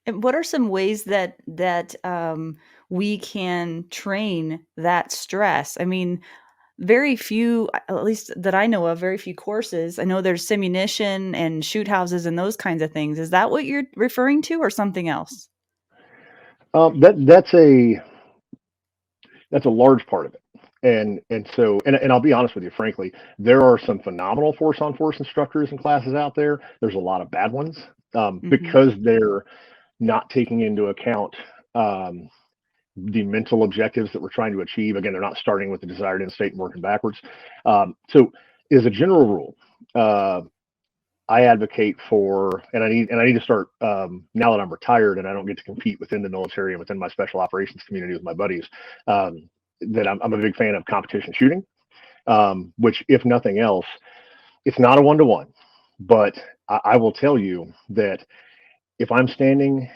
And what are some ways that we can train that stress? I mean, very few, at least that I know of, very few courses. I know there's simunition and shoot houses and those kinds of things. Is that what you're referring to, or something else? That's a large part of it. And I'll be honest with you, frankly, there are some phenomenal force on force instructors and classes out there. There's a lot of bad ones, Hmm. because they're not taking into account um, the mental objectives that we're trying to achieve. Again, they're not starting with the desired end state and working backwards. So, as a general rule, uh, I advocate for, and I need to start, now that I'm retired and I don't get to compete within the military and within my special operations community with my buddies. That I'm a big fan of competition shooting, which, if nothing else, it's not a 1-to-1, but I will tell you that if I'm standing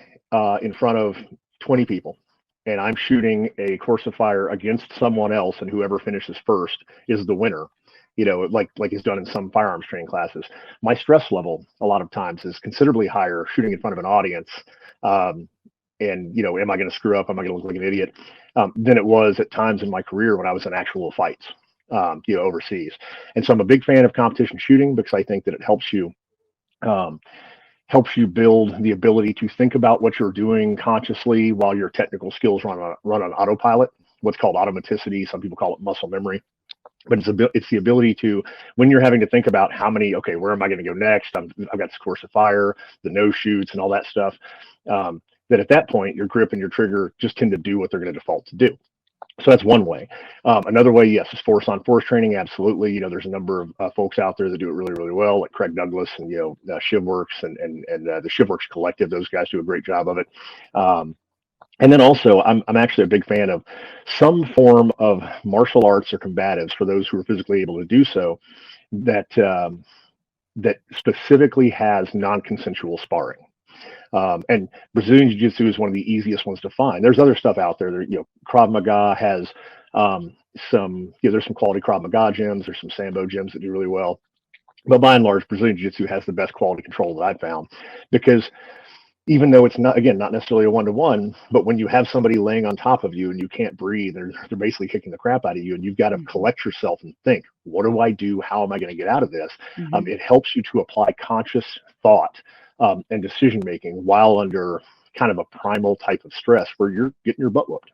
in front of 20 people and I'm shooting a course of fire against someone else, and whoever finishes first is the winner, like is done in some firearms training classes, my stress level a lot of times is considerably higher shooting in front of an audience. Um, and am I going to screw up? Am I going to look like an idiot? Than it was at times in my career when I was in actual fights, overseas. And so I'm a big fan of competition shooting because I think that it um, helps you build the ability to think about what you're doing consciously while your technical skills run on autopilot. What's called automaticity. Some people call it muscle memory, but it's the ability to, when you're having to think about okay, where am I going to go next? I've got this course of fire, the no shoots, and all that stuff. That at that point, your grip and your trigger just tend to do what they're going to default to do. So that's one way. Another way, yes, is force on force training. Absolutely. There's a number of folks out there that do it really, really well, like Craig Douglas and ShivWorks and the ShivWorks Collective. Those guys do a great job of it. Um, and then also, I'm actually a big fan of some form of martial arts or combatives for those who are physically able to do so. That specifically has non-consensual sparring. And Brazilian Jiu-Jitsu is one of the easiest ones to find. There's other stuff out there. Krav Maga has there's some quality Krav Maga gyms. There's some Sambo gyms that do really well. But by and large, Brazilian Jiu-Jitsu has the best quality control that I've found, because even though it's not necessarily a 1-to-1, but when you have somebody laying on top of you and you can't breathe, they're basically kicking the crap out of you, and you've got to Hmm. collect yourself and think, what do I do? How am I going to get out of this? Hmm. It helps you to apply conscious thought and decision making while under kind of a primal type of stress where you're getting your butt whooped.